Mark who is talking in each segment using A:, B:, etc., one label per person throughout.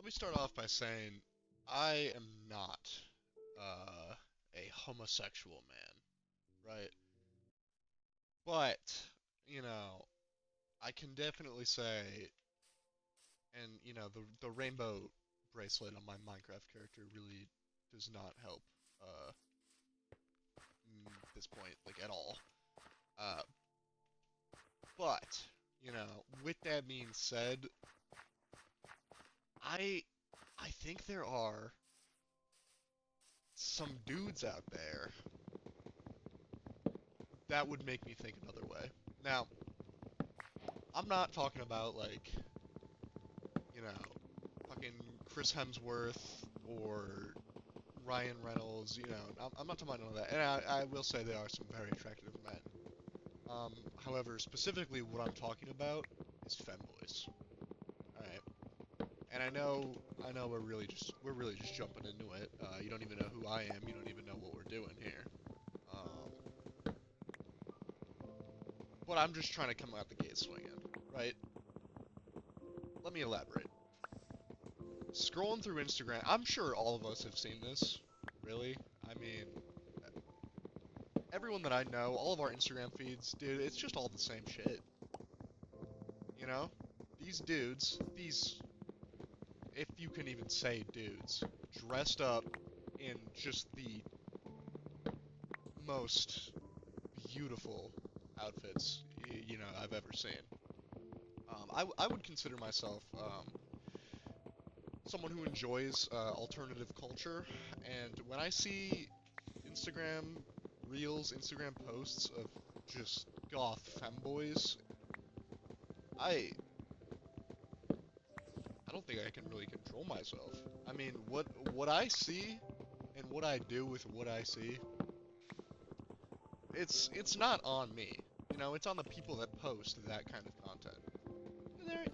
A: Let me start off by saying I am not a homosexual man, right? But, you know, I can definitely say, and the rainbow bracelet on my Minecraft character really does not help uh this point like at all. Uh, but, with that being said, I I think there are some dudes out there that would make me think another way. Now, I'm not talking about like, you know, fucking Chris Hemsworth or Ryan Reynolds, I'm not talking about none of that. And I will say there are some very attractive men. However, specifically what I'm talking about is femboys. Alright. And I know we're really just jumping into it. You don't even know who I am, you don't even know what we're doing here. Um, but I'm just trying to come out the gate swinging, right? Let me elaborate. Scrolling through Instagram, I'm sure all of us have seen this, really. I mean, everyone that I know, all of our Instagram feeds, dude, it's just all the same shit. You know? These dudes, if you can even say dudes, dressed up in just the most beautiful outfits, I've ever seen. I would consider myself someone who enjoys alternative culture, and when I see Instagram reels, Instagram posts of just goth femboys, I I don't think I can really control myself. I mean, what I see and what I do with what I see, it's not on me. It's on the people that post that kind of content. And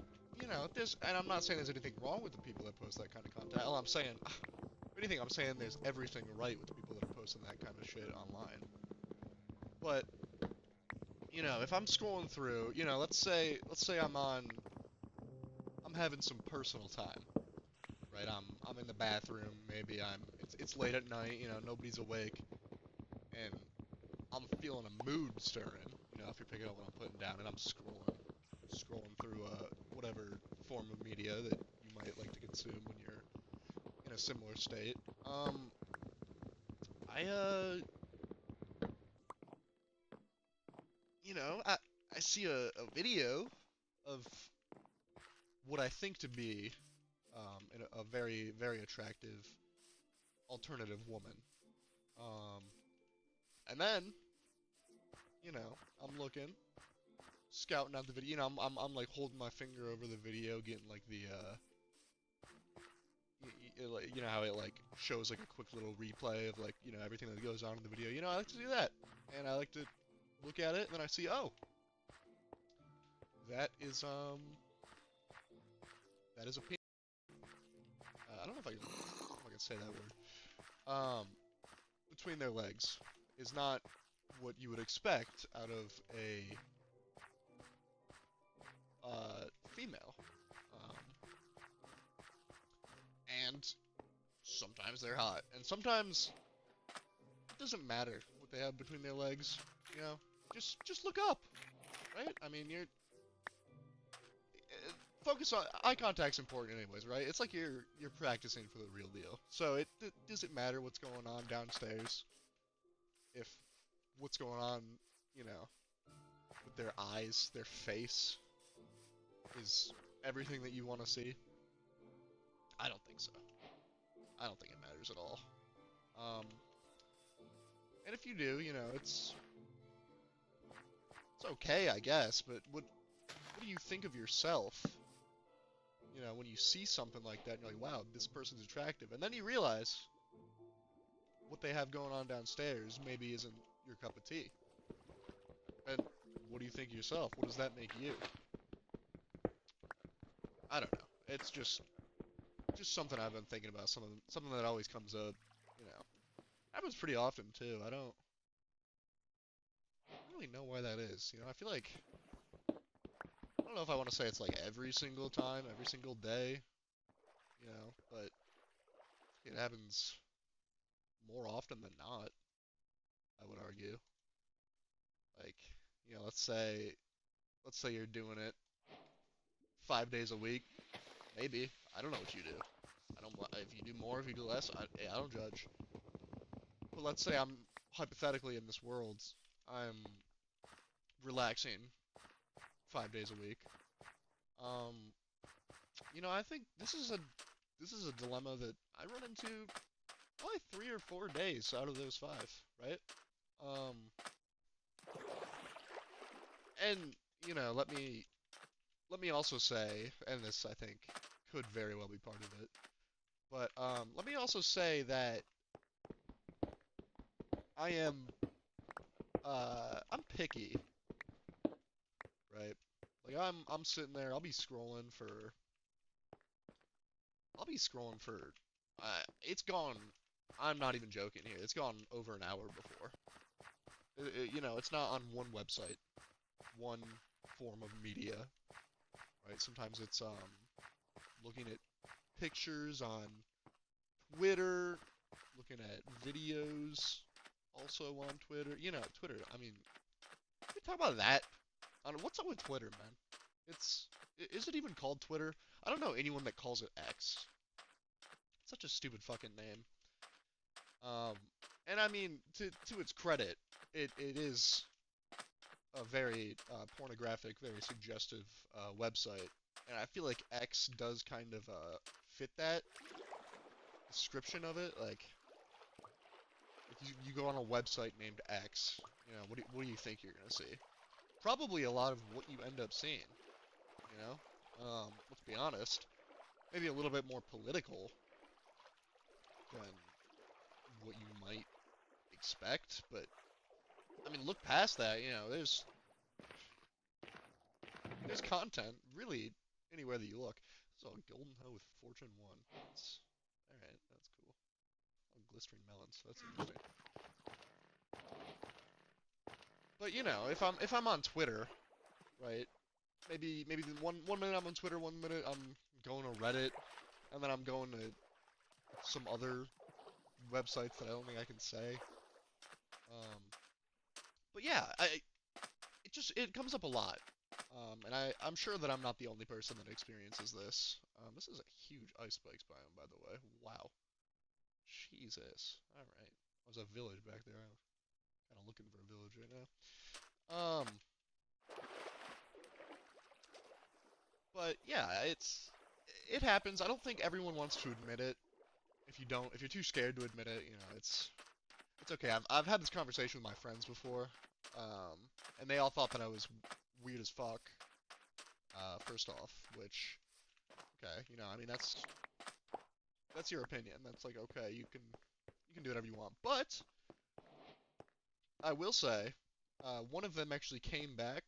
A: and I'm not saying there's anything wrong with the people that post that kind of content. All I'm saying, if anything, I'm saying there's everything right with the people that are posting that kind of shit online. But if I'm scrolling through, let's say I'm having some personal time, right? I'm in the bathroom, maybe it's late at night, nobody's awake, and I'm feeling a mood stirring, if you're picking up what I'm putting down, and I'm scrolling through whatever form of media that you might like to consume when you're in a similar state. I I see a video of what I think to be a very, very attractive alternative woman. Um, and then, I'm looking, scouting out the video. I'm like holding my finger over the video, getting like the, how it like shows like a quick little replay of like, everything that goes on in the video. I like to do that. And I like to look at it, and then I see, oh, that is, that is a penis. I don't know if I can say that word. Between their legs is not what you would expect out of a female. Um, and sometimes they're hot, and sometimes it doesn't matter what they have between their legs. You know, just look up, right? I mean, focus on eye contact's important anyways, right? It's like you're practicing for the real deal. So does it matter what's going on downstairs if what's going on, you know, with their eyes, their face is everything that you want to see? I don't think so. I don't think it matters at all. Um, and if you do, it's okay, I guess. But what do you think of yourself? When you see something like that, and you're like, wow, this person's attractive, and then you realize what they have going on downstairs maybe isn't your cup of tea. And what do you think of yourself? What does that make you? I don't know. It's just something I've been thinking about. Something that always comes up. You know, happens pretty often too. I don't really know why that is. I feel like I don't know if I want to say it's like every single time, every single day, but it happens more often than not, I would argue. Like, let's say you're doing it 5 days a week, maybe. I don't know what you do. I don't, if you do more, if you do less, I don't judge. But let's say I'm hypothetically in this world, I'm relaxing 5 days a week. Um, I think this is a dilemma that I run into probably 3 or 4 days out of those 5, right? Um, and let me also say, and this I think could very well be part of it, but let me also say that I am I'm picky, right? Like I'm sitting there, I'll be scrolling for it's gone. I'm not even joking here. It's gone over an hour before. It's not on one website, one form of media, right? Sometimes it's looking at pictures on Twitter, looking at videos also on Twitter. Twitter. I mean, we talk about that. I don't know, what's up with Twitter, man? It's is it even called Twitter? I don't know anyone that calls it X. It's such a stupid fucking name. Um, and I mean, to its credit, it is a very pornographic, very suggestive website, and I feel like X does kind of fit that description of it. Like, if you go on a website named X, what do you think you're gonna see? Probably a lot of what you end up seeing. Let's be honest, maybe a little bit more political than what you might expect, but I mean, look past that. There's content really anywhere that you look. So golden hoe with fortune 1. All right. That's cool. Oh, glistering melons. That's interesting. But if I'm on Twitter, right? Maybe one minute I'm on Twitter, one minute I'm going to Reddit, and then I'm going to some other websites that I don't think I can say. Um, but yeah, it comes up a lot. And I'm sure that I'm not the only person that experiences this. This is a huge ice spikes biome, by the way. Wow. Jesus. Alright. There's a village back there. I'm kind of looking for a village right now. But yeah, it happens. I don't think everyone wants to admit it. If you're too scared to admit it, it's okay. I've had this conversation with my friends before, um, and they all thought that I was weird as fuck. First off, which, okay, I mean that's your opinion. That's like, okay, you can do whatever you want. But I will say, one of them actually came back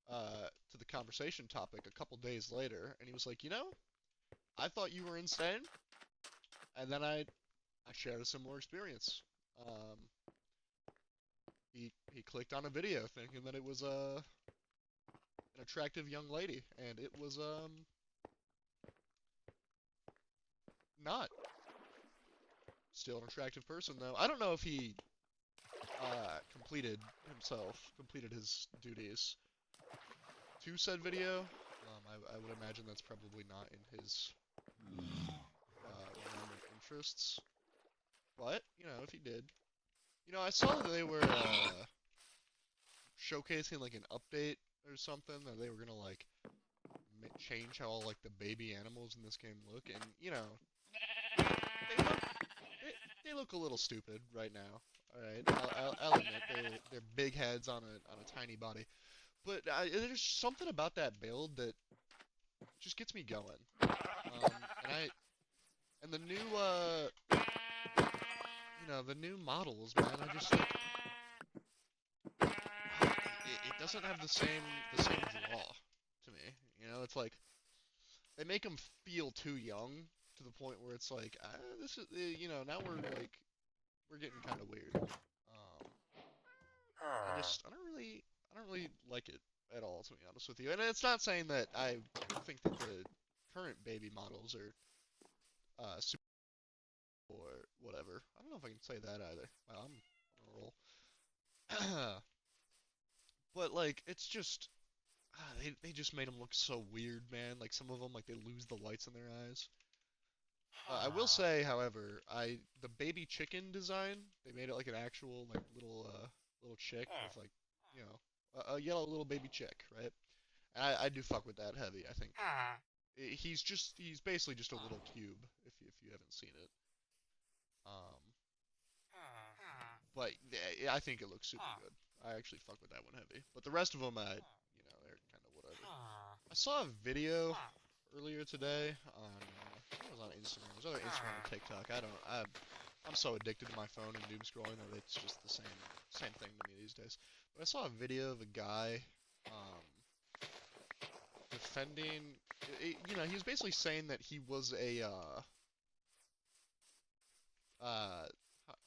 A: to the conversation topic a couple days later, and he was like, I thought you were insane, and then I shared a similar experience. Um, he clicked on a video thinking that it was an attractive young lady, and it was not. Still an attractive person though. I don't know if he completed his duties to said video. I would imagine that's probably not in his realm of interests. But if he did, I saw that they were showcasing like an update or something that they were gonna like change how all like the baby animals in this game look, and they look they look a little stupid right now. All right, I'll admit they're big heads on a tiny body, but there's something about that build that just gets me going. And the new the new models, man. I just it doesn't have the same draw to me. It's like they make them feel too young to the point where it's like this is now we're getting kind of weird. I don't really like it at all, to be honest with you. And it's not saying that I think that the current baby models are super or whatever. I don't know if I can say that either. Wow, I'm on a roll. But like, it's just they just made them look so weird, man. Like some of them, like they lose the lights in their eyes. I will say, however, the baby chicken design, they made it like an actual like little chick with like, you know, a yellow little baby chick, right? And I do fuck with that heavy. I think he's basically just a little cube if you haven't seen it. Um, but I think it looks super good. I actually fuck with that one heavy. But the rest of them, they're kind of whatever. I saw a video earlier today on, I think it was on Instagram. It was either Instagram or TikTok. I'm so addicted to my phone and doom scrolling that it's just the same thing to me these days. But I saw a video of a guy, defending, he was basically saying that he was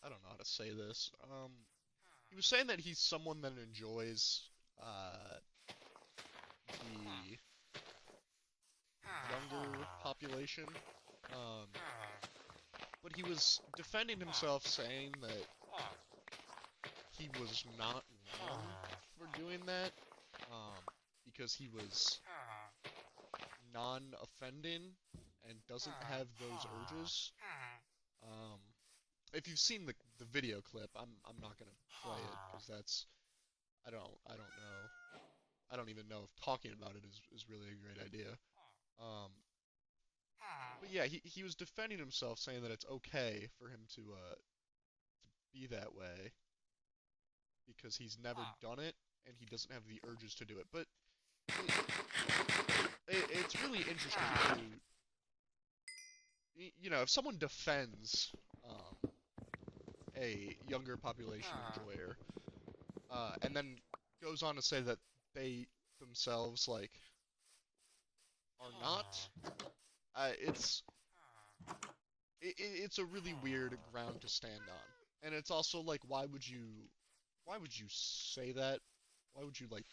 A: I don't know how to say this. He was saying that he's someone that enjoys, the younger population. Um, but he was defending himself, saying that he was not wrong for doing that, because he was non-offending and doesn't have those urges. Um, if you've seen the video clip, I'm not gonna play it because that's I don't know. I don't even know if talking about it is really a great idea. Um, but yeah, he was defending himself, saying that it's okay for him to be that way because he's never done it and he doesn't have the urges to do it. But it's really interesting to, if someone defends a younger population enjoyer, and then goes on to say that they themselves like are not. It's it's a really weird ground to stand on, and it's also like, why would you say that? Why would you like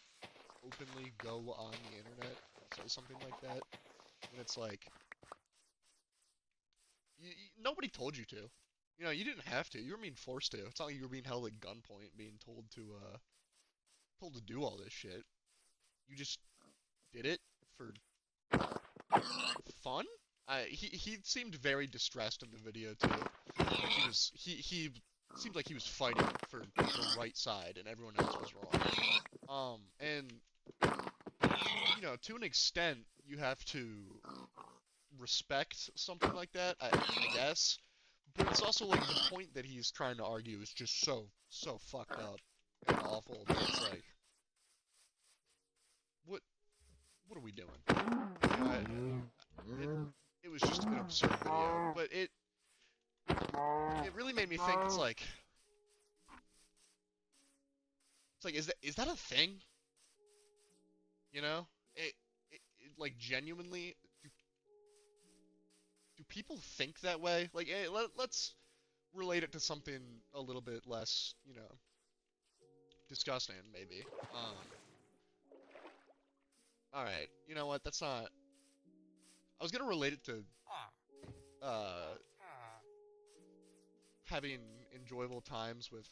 A: openly go on the internet and say something like that? And it's like, nobody told you to. You didn't have to. You were being forced to. It's not like you were being held at gunpoint, being told to do all this shit. You just did it for fun. He seemed very distressed in the video too. Like he seemed like he was fighting for the right side and everyone else was wrong. And to an extent, you have to respect something like that, I guess. But it's also like the point that he's trying to argue is just so fucked up and awful that it's like, what are we doing? It was just an absurd video, but it really made me think. It's like, is that a thing? Like genuinely, do people think that way? Like, hey, let's relate it to something a little bit less, disgusting, maybe. Alright, you know what, that's not... I was gonna relate it to, having enjoyable times with,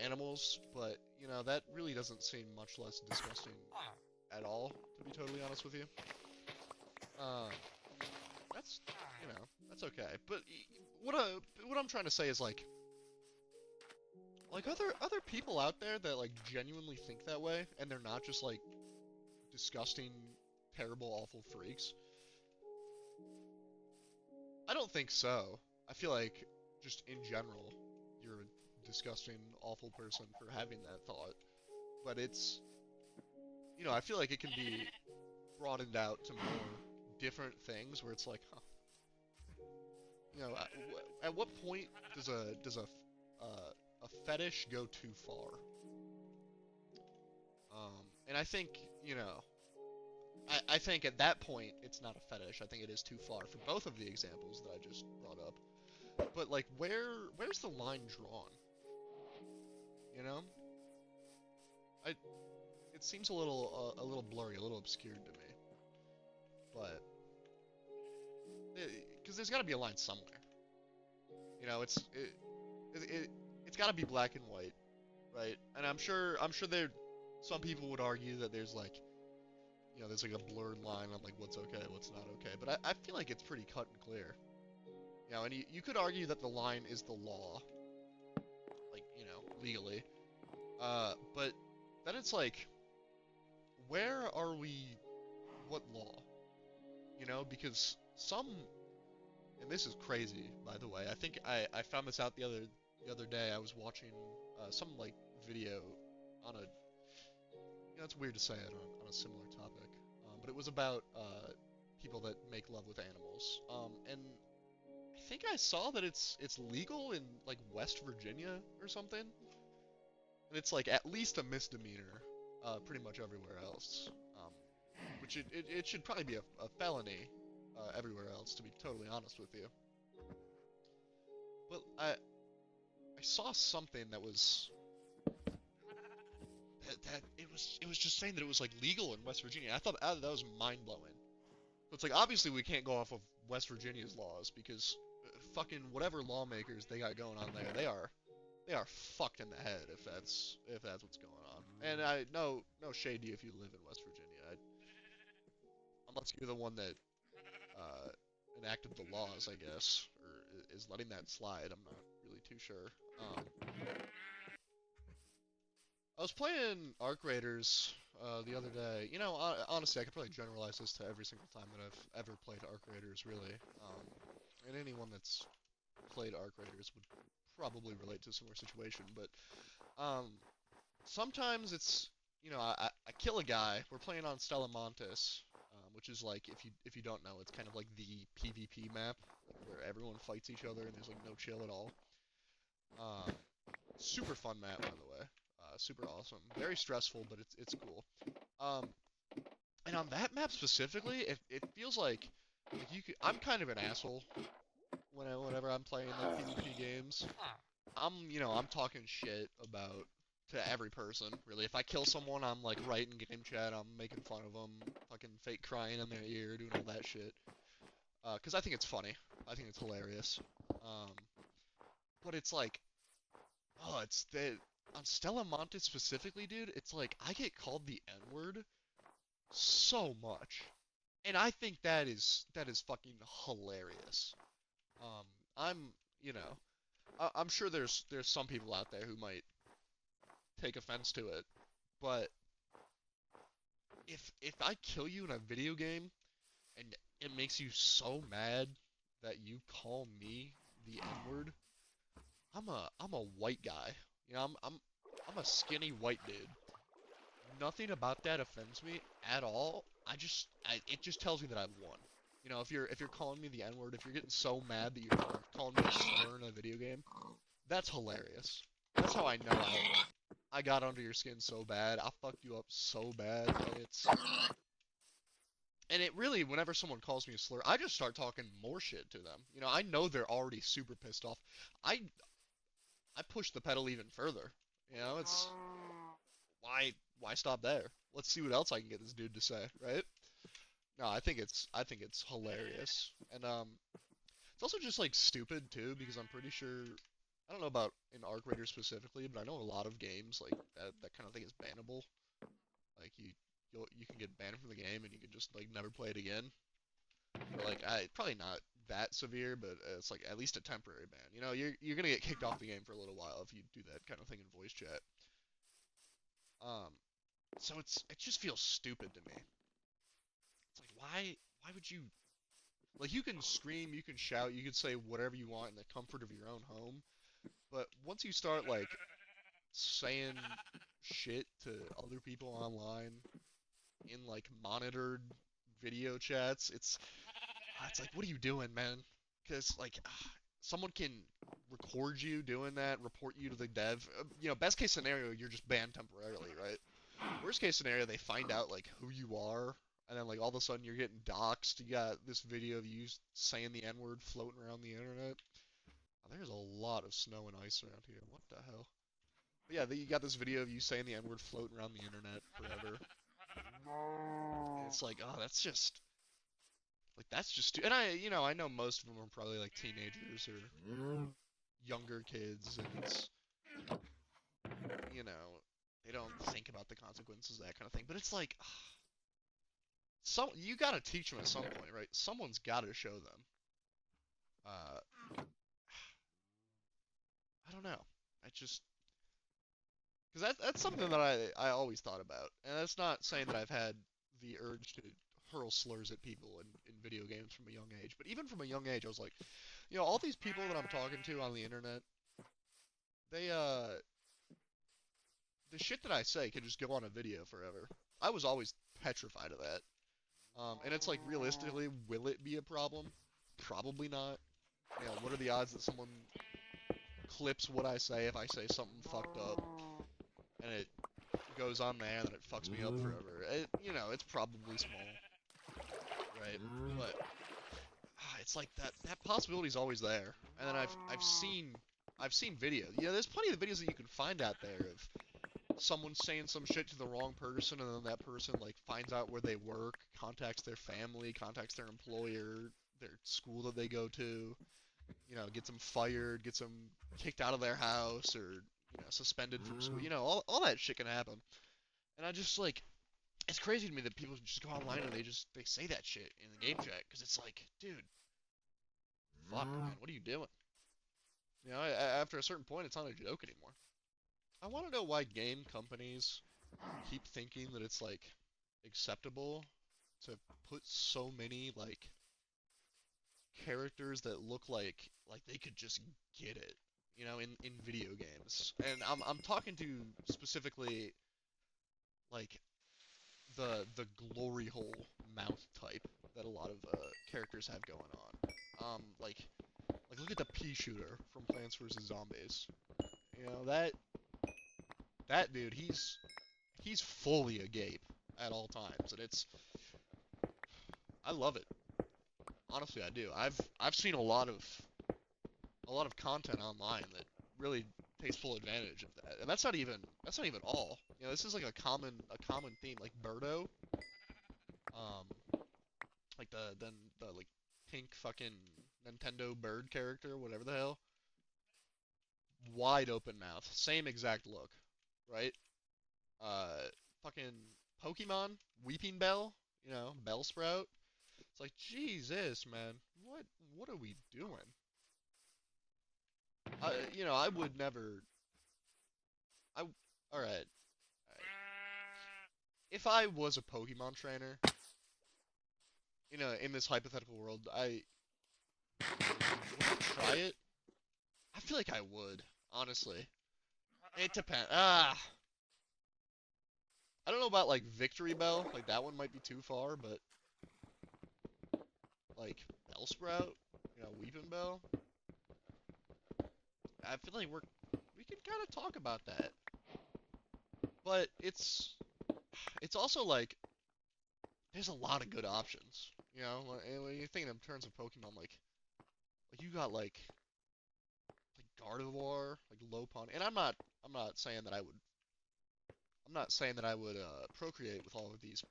A: animals, but, that really doesn't seem much less disgusting at all, to be totally honest with you. That's, that's okay. But what I'm trying to say is like other people out there that like genuinely think that way, and they're not just like disgusting, terrible, awful freaks. I don't think so. I feel like just in general, you're a disgusting, awful person for having that thought. But it's, I feel like it can be broadened out to more different things where it's like, huh. At what point does a fetish go too far? And I think, I think at that point it's not a fetish. I think it is too far for both of the examples that I just brought up. But like, where's the line drawn? It seems a little blurry, a little obscured to me. But because there's got to be a line somewhere. You know, it's got to be black and white, right? And I'm sure there some people would argue that there's like, you know, there's like a blurred line on like what's okay, what's not okay. But I feel like it's pretty cut and clear. You know, and you could argue that the line is the law, like, you know, legally. But then it's like, where are we? What law? You know, because some, and this is crazy, by the way. I think I found this out the other day. I was watching some like video on a, you know, it's weird to say it on a similar topic, but it was about people that make love with animals. And I think I saw that it's legal in like West Virginia or something, and it's like at least a misdemeanor, pretty much everywhere else. Which it should probably be a felony everywhere else, to be totally honest with you. But I saw something that was that it was just saying that it was like legal in West Virginia. I thought that was mind blowing. So it's like obviously we can't go off of West Virginia's laws because fucking whatever lawmakers they got going on there, they are fucked in the head if that's what's going on. And I no shade to you if you live in West Virginia. Unless you're the one that uh, enacted the laws, I guess, or is letting that slide. I'm not really too sure. I was playing Arc Raiders the other day. You know, honestly, I could probably generalize this to every single time that I've ever played Arc Raiders, really. And anyone that's played Arc Raiders would probably relate to a similar situation. But sometimes it's, you know, I kill a guy. We're playing on Stella Montes, which is like, if you don't know, it's kind of like the PvP map, like where everyone fights each other and there's like no chill at all. Uh, Super fun map, by the way. Super awesome. Very stressful, but it's cool. Um, and on that map specifically, it feels like you could, I'm kind of an asshole whenever I'm playing like PvP games. I'm talking shit about to every person, really. If I kill someone, I'm like writing game chat, I'm making fun of them, fucking fake crying in their ear, doing all that shit. 'Cause I think it's funny. I think it's hilarious. Um, but it's like, oh, it's the on Stella Monte specifically, dude. It's like I get called the N-word so much, and I think that is fucking hilarious. Um, I'm, you know, I'm sure there's some people out there who might take offense to it, but if I kill you in a video game and it makes you so mad that you call me the N-word, I'm a white guy. You know, I'm a skinny white dude. Nothing about that offends me at all. It just tells me that I've won. You know, if you're calling me the N-word, if you're getting so mad that you're calling me a slur in a video game, that's hilarious. That's how I know I got under your skin so bad. I fucked you up so bad, and it really, whenever someone calls me a slur, I just start talking more shit to them. You know, I know they're already super pissed off. I I push the pedal even further. You know, it's why stop there? Let's see what else I can get this dude to say, right? No, I think it's hilarious, and it's also just like stupid too because I'm pretty sure I don't know about in Arc Raiders specifically, but I know a lot of games like that kind of thing is bannable. Like you can get banned from the game and you can just like never play it again. Or like probably not that severe, but it's like at least a temporary ban. You know, you're gonna get kicked off the game for a little while if you do that kind of thing in voice chat. Um, so it just feels stupid to me. It's like why would you like you can scream, you can shout, you can say whatever you want in the comfort of your own home, but once you start like saying shit to other people online in like monitored video chats, it's like what are you doing, man? Because like someone can record you doing that, report you to the dev. You know, best case scenario, you're just banned temporarily, right? Worst case scenario, they find out like who you are, and then like all of a sudden you're getting doxxed. You got this video of you saying the N-word floating around the internet. Oh, there's a lot of snow and ice around here. What the hell? But yeah, you got this video of you saying the N-word floating around the internet forever. And it's like, oh, that's just Like that's just and I know most of them are probably like teenagers or younger kids, and it's you know they don't think about the consequences, that kind of thing. But it's like you gotta teach them at some point, right? Someone's gotta show them. Uh, I don't know. I just because that's something that I always thought about, and that's not saying that I've had the urge to hurl slurs at people in video games from a young age, but even from a young age, I was like, all these people that I'm talking to on the internet, they the shit that I say could just go on a video forever. I was always petrified of that. And it's like realistically, will it be a problem? Probably not. What are the odds that someone clips what I say if I say something fucked up and it goes on there and then it fucks me up forever? It's probably small, right? But it's like that possibility's always there. And then I've seen videos. There's plenty of videos that you can find out there of someone saying some shit to the wrong person, and then that person like finds out where they work, contacts their family, contacts their employer, their school that they go to, gets them fired, gets them kicked out of their house, or suspended from school. All that shit can happen. And I just like, it's crazy to me that people just go online and they say that shit in the game chat, because it's like, dude, fuck, man, what are you doing? After a certain point, it's not a joke anymore. I want to know why game companies keep thinking that it's like acceptable to put so many like characters that look like they could just get it, in video games. And I'm talking to specifically like the glory hole mouth type that a lot of characters have going on. Like look at the pea shooter from Plants vs Zombies. That dude, he's fully agape at all times, and I love it. Honestly, I do. I've seen a lot of content online that really takes full advantage of that, and that's not even all. This is like a common theme, like Birdo, um, like the like pink fucking Nintendo bird character, whatever the hell, wide open mouth, same exact look, right? Uh, fucking Pokemon, Weeping Bell, Bellsprout. It's like, Jesus, man, what are we doing? I would never. All right. If I was a Pokemon trainer, in this hypothetical world, would I try it? I feel like I would, honestly. It depends. I don't know about like Victory Bell, like that one might be too far, but like Bellsprout, Weeping Bell. I feel like we can kind of talk about that, but it's also like there's a lot of good options. And when you think in terms of Pokemon, like you got like Gardevoir, like Lopunny, and I'm not saying that I would procreate with all of these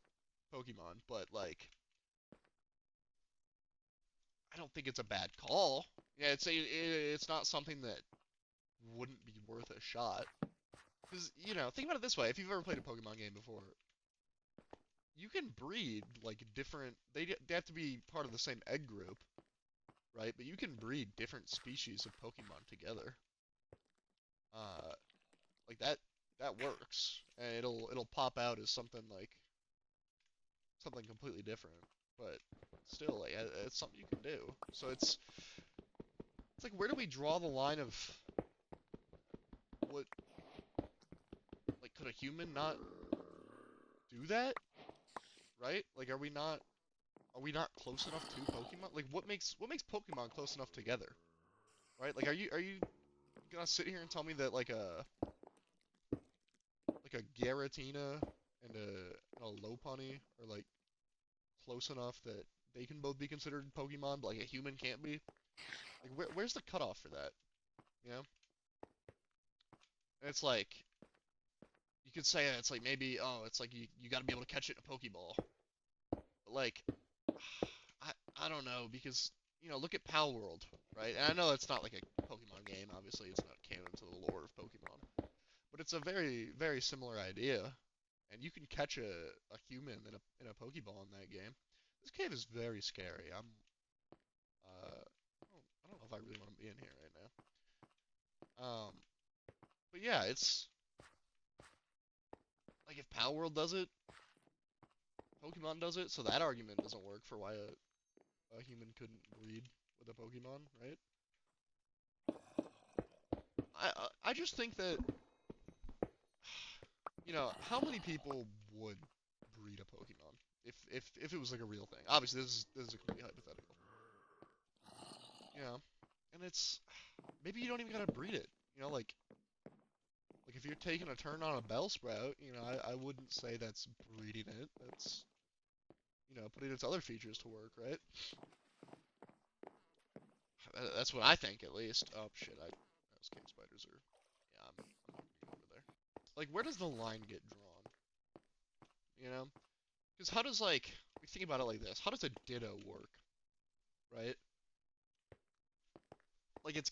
A: Pokemon, but like I don't think it's a bad call. Yeah, it's not something that wouldn't be worth a shot. Because, think about it this way. If you've ever played a Pokemon game before, you can breed, like, different... They have to be part of the same egg group, right? But you can breed different species of Pokemon together. Uh, like, that works. And it'll pop out as something completely different. But still, like, it's something you can do. So it's like, where do we draw the line of what... Like, could a human not do that? Right? Like, are we not close enough to Pokemon? Like, what makes Pokemon close enough together? Right? Like, are you gonna sit here and tell me that like a Garatina and a Lopunny are like close enough that they can both be considered Pokemon, but like a human can't be? Like, where's the cutoff for that? You know? And it's like you could say it's like maybe it's like you got to be able to catch it in a Pokeball. But like I don't know, because, look at Pal World, right? And I know it's not like a Pokemon game, obviously it's not canon to the lore of Pokemon. But it's a very, very similar idea. And you can catch a human in a Pokeball in that game. This cave is very scary. I don't know if I really want to be in here right now. But yeah, it's like if Pal World does it, Pokemon does it, so that argument doesn't work for why a human couldn't breed with a Pokemon, right? I just think that how many people would breed a Pokemon if it was like a real thing? Obviously, this is a completely hypothetical, and it's maybe you don't even gotta breed it, like if you're taking a turn on a Bellsprout, I wouldn't say that's breeding it. That's putting its other features to work, right? That's what I think, at least. Oh shit, those cave spiders are. Yeah, I'm not gonna go over there. Like, where does the line get drawn? You know? Because how does we think about it like this? How does a Ditto work, right? Like it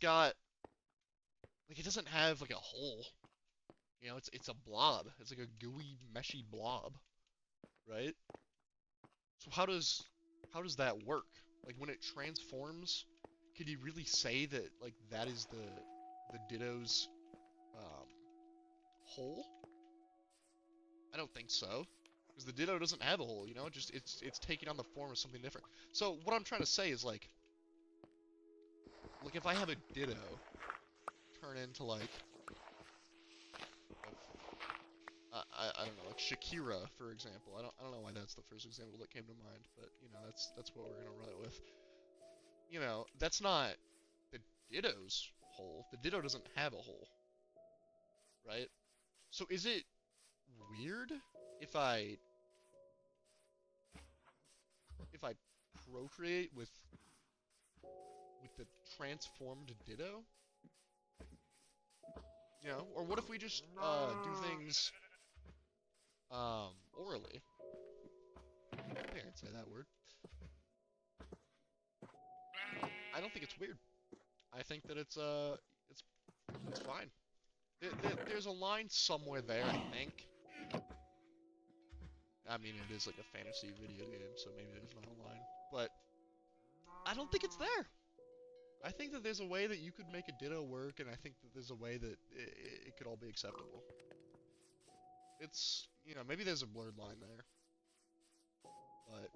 A: doesn't have like a hole. It's a blob. It's like a gooey, meshy blob, right? So how does that work? Like when it transforms, could you really say that that is the Ditto's um, hole? I don't think so. Because the Ditto doesn't have a hole, just it's taking on the form of something different. So what I'm trying to say is like if I have a Ditto turn into I don't know, like Shakira, for example. I don't know why that's the first example that came to mind, but that's what we're gonna run it with. That's not the Ditto's hole. The Ditto doesn't have a hole, right? So is it weird if I procreate with the transformed Ditto? Or what if we just do things orally? I think I can say that word. I don't think it's weird. I think that it's fine. There's a line somewhere there, I think. I mean, it is like a fantasy video game, so maybe there's not a line. But I don't think it's there. I think that there's a way that you could make a Ditto work, and I think that there's a way that it could all be acceptable. It's, maybe there's a blurred line there. But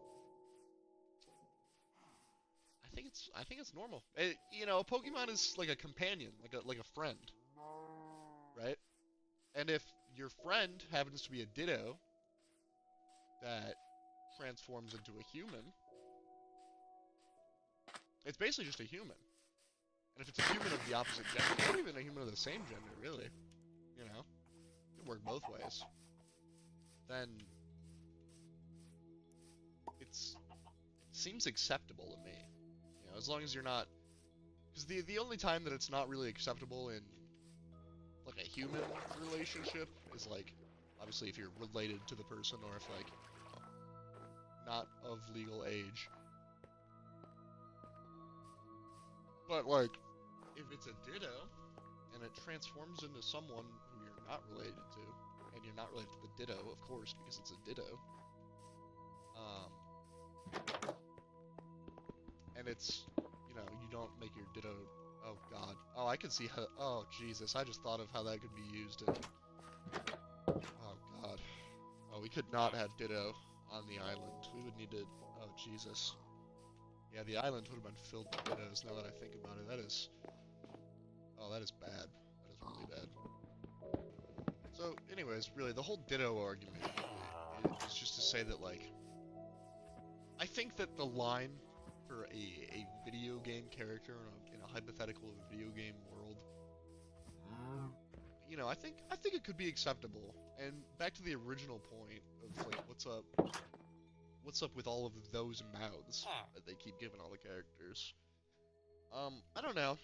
A: I think it's normal. A Pokemon is like a companion, like a friend, right? And if your friend happens to be a Ditto that transforms into a human, it's basically just a human. And if it's a human of the opposite gender, or even a human of the same gender, really, it could work both ways. Then it seems acceptable to me. As long as you're not, because the only time that it's not really acceptable in like a human relationship is obviously if you're related to the person or if not of legal age. But if it's a Ditto and it transforms into someone who you're not related to, and you're not related to the Ditto, of course, because it's a Ditto. And it's, you don't make your Ditto. Oh God. Oh, I can see how. Oh Jesus! I just thought of how that could be used. Oh God. Oh, we could not have Ditto on the island. We would need to. Oh Jesus. Yeah, the island would have been filled with Dittos. Now that I think about it, that is. Oh, that is bad. That is really bad. So, anyways, really, the whole Ditto argument is just to say that I think that the line for a video game character in a hypothetical video game world, I think it could be acceptable. And back to the original point of what's up with all of those mouths that they keep giving all the characters. I don't know.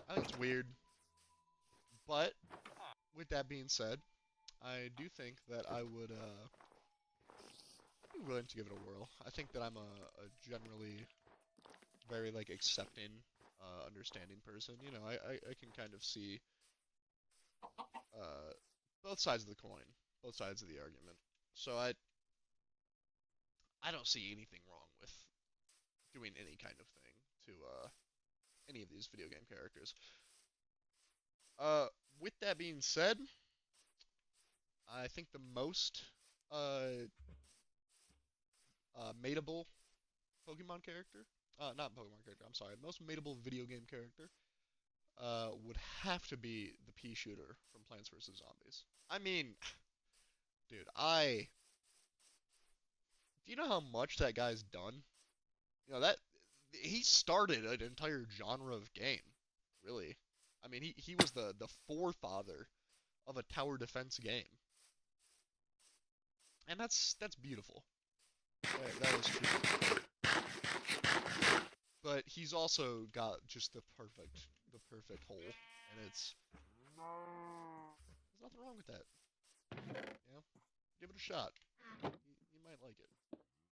A: I think it's weird. But with that being said, I do think that I would be willing to give it a whirl. I think that I'm a generally very like accepting, understanding person. You know, I can kind of see uh, both sides of the coin, both sides of the argument. So I don't see anything wrong with doing any kind of thing to any of these video game characters. Uh, with that being said, I think the most uh, mateable Pokemon character, not Pokemon character, I'm sorry, most mateable video game character would have to be the pea shooter from Plants vs. Zombies. I mean, dude, do you know how much that guy's done? You know, that he started an entire genre of game, really. I mean, he was the forefather of a tower defense game. And that's beautiful. That is true. But he's also got just the perfect hole, and there's nothing wrong with that. You know, give it a shot.